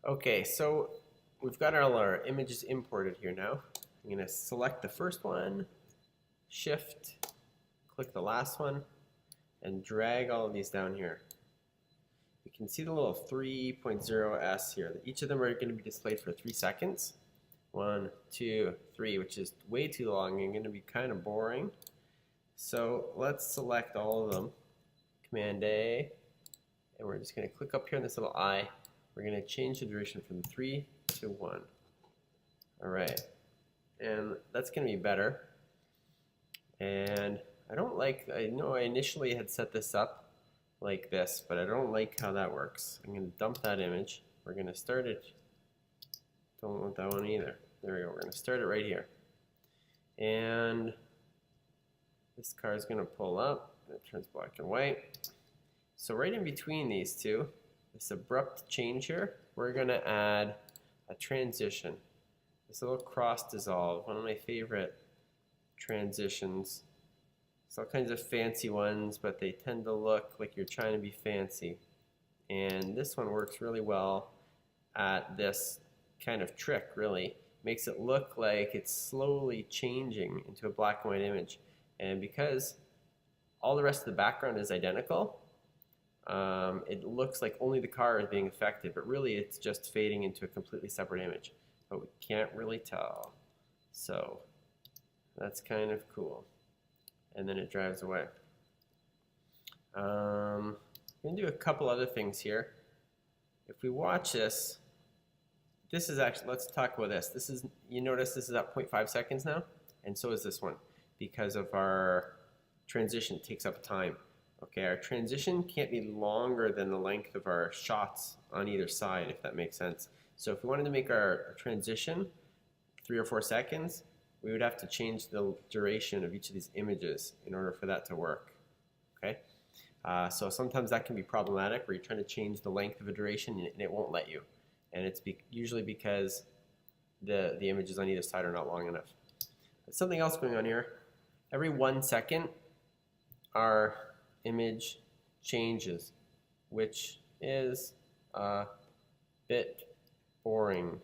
Okay, so we've got all our images imported here now. I'm going to select the first one, shift, click the last one, and drag all of these down here. You can see the little 3.0s here. Each of them are going to be displayed for 3 seconds. 1, 2, 3, which is way too long and going to be kind of boring. So let's select all of them. Command A, and we're just going to click up here on this little eye. We're going to change the duration from 3 to 1. All right, and that's going to be better. And I know I initially had set this up like this, but I don't like how that works. I'm going to dump that image. We're going to start it. Don't want that one either. There we go. We're going to start it right here. And this car is going to pull up. It turns black and white. So right in between these two, this abrupt change here, we're going to add a transition. This little cross dissolve, one of my favorite transitions. There's all kinds of fancy ones, but they tend to look like you're trying to be fancy. And this one works really well at this kind of trick, really. Makes it look like it's slowly changing into a black and white image. And because all the rest of the background is identical, it looks like only the car is being affected, but really it's just fading into a completely separate image. But we can't really tell. So that's kind of cool. And then it drives away. I'm going to do a couple other things here. If we watch this, this is actually, let's talk about this. This is, you notice this is at 0.5 seconds now, and so is this one, because of our transition takes up time. Okay, our transition can't be longer than the length of our shots on either side, if that makes sense. So if we wanted to make our transition 3 or 4 seconds, we would have to change the duration of each of these images in order for that to work. Okay, so sometimes that can be problematic where you're trying to change the length of a duration and it won't let you. And it's usually because the images on either side are not long enough. There's something else going on here. Every 1 second, our image changes, which is a bit boring.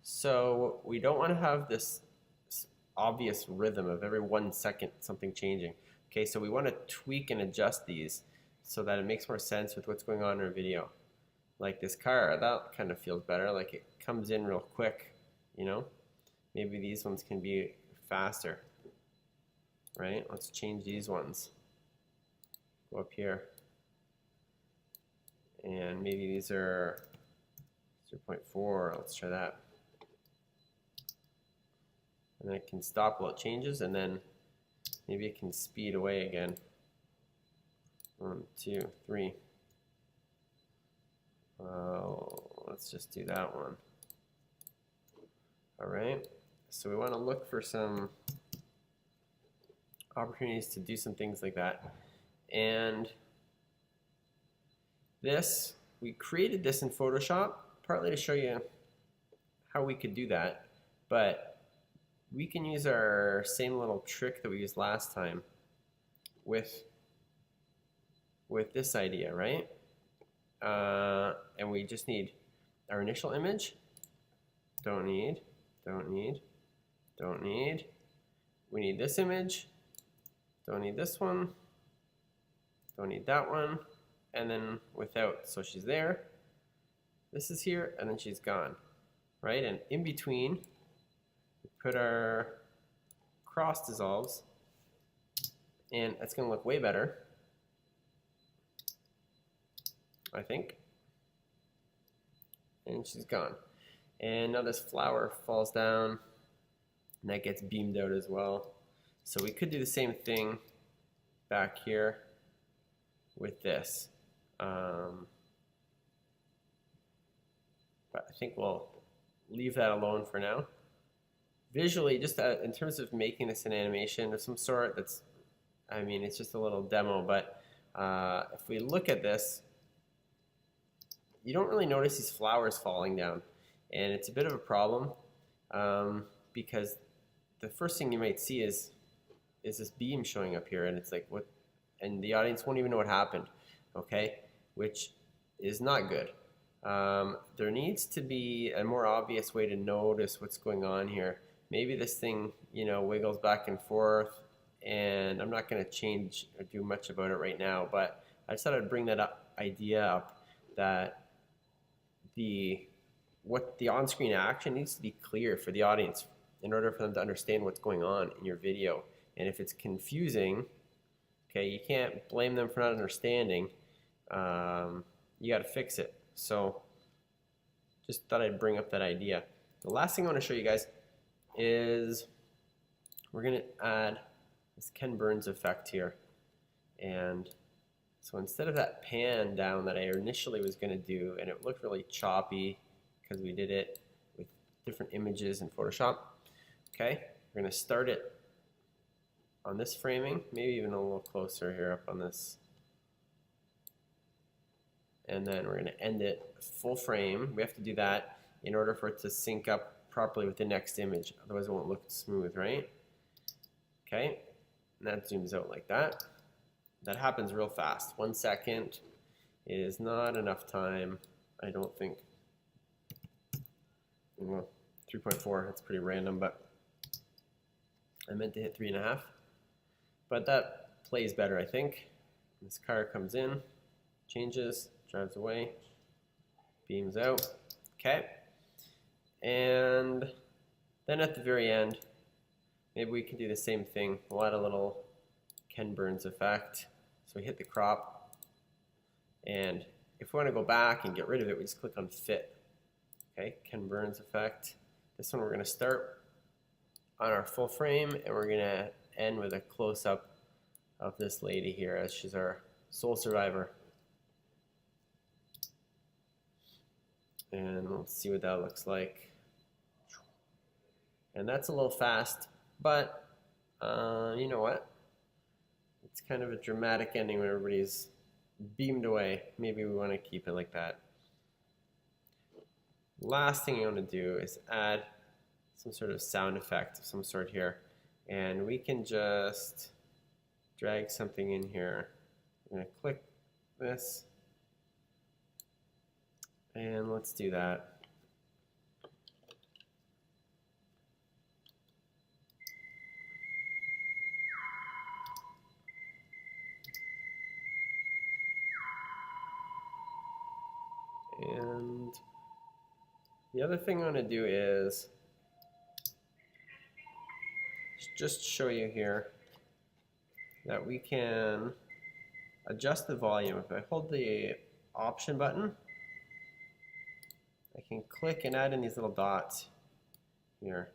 So we don't want to have this obvious rhythm of every 1 second something changing. Okay, so we want to tweak and adjust these so that it makes more sense with what's going on in our video. Like this car, that kind of feels better, like it comes in real quick, you know? Maybe these ones can be faster, right? Let's change these ones. Go up here. And maybe these are 0.4, let's try that. And then it can stop while it changes, and then maybe it can speed away again. 1, 2, 3. Let's just do that one. All right, so we want to look for some opportunities to do some things like that. And this, we created this in Photoshop, partly to show you how we could do that, but we can use our same little trick that we used last time with this idea, right? And we just need our initial image. Don't need. We need this image. Don't need this one. Don't need that one. And then without, so she's there. This is here, and then she's gone, right? And in between, we put our cross dissolves, and it's going to look way better, I think. And she's gone. And now this flower falls down, and that gets beamed out as well. So we could do the same thing back here with this. But I think we'll leave that alone for now. Visually, just in terms of making this an animation of some sort, that's, I mean, it's just a little demo, but if we look at this, you don't really notice these flowers falling down. And it's a bit of a problem because the first thing you might see is this beam showing up here, and it's like, what? And the audience won't even know what happened, okay? Which is not good. There needs to be a more obvious way to notice what's going on here. Maybe this thing, wiggles back and forth, and I'm not going to change or do much about it right now, but I just thought I'd bring that idea up that what the on-screen action needs to be clear for the audience in order for them to understand what's going on in your video. And if it's confusing, okay, you can't blame them for not understanding. You got to fix it. So just thought I'd bring up that idea. The last thing I want to show you guys is we're going to add this Ken Burns effect here. And so instead of that pan down that I initially was going to do, and it looked really choppy because we did it with different images in Photoshop, okay, we're going to start it on this framing, maybe even a little closer here up on this. And then we're going to end it full frame. We have to do that in order for it to sync up properly with the next image. Otherwise it won't look smooth, right? Okay, and that zooms out like that. That happens real fast. 1 second is not enough time, I don't think. Well, 3.4, that's pretty random, but I meant to hit 3.5. But that plays better, I think. This car comes in, changes, drives away, beams out. Okay. And then at the very end, maybe we can do the same thing. We'll add a little Ken Burns effect. So we hit the crop, and if we want to go back and get rid of it, we just click on fit. Okay, Ken Burns effect. This one we're going to start on our full frame, and we're going to end with a close-up of this lady here as she's our sole survivor. And let's see what that looks like. And that's a little fast, but you know what? It's kind of a dramatic ending when everybody's beamed away. Maybe we want to keep it like that. Last thing I want to do is add some sort of sound effect of some sort here. And we can just drag something in here. I'm going to click this. And let's do that. And the other thing I'm going to do is just show you here that we can adjust the volume. If I hold the option button, I can click and add in these little dots here.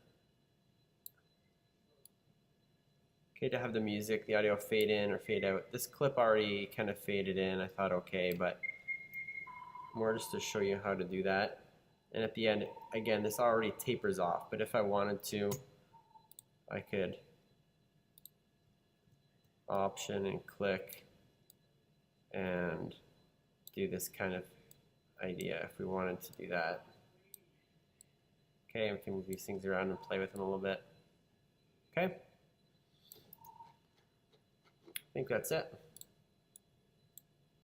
Okay, to have the music, the audio fade in or fade out. This clip already kind of faded in. I thought okay, but more just to show you how to do that. And at the end, again, this already tapers off, but if I wanted to, I could option and click and do this kind of idea if we wanted to do that. Okay, we can move these things around and play with them a little bit. Okay, I think that's it.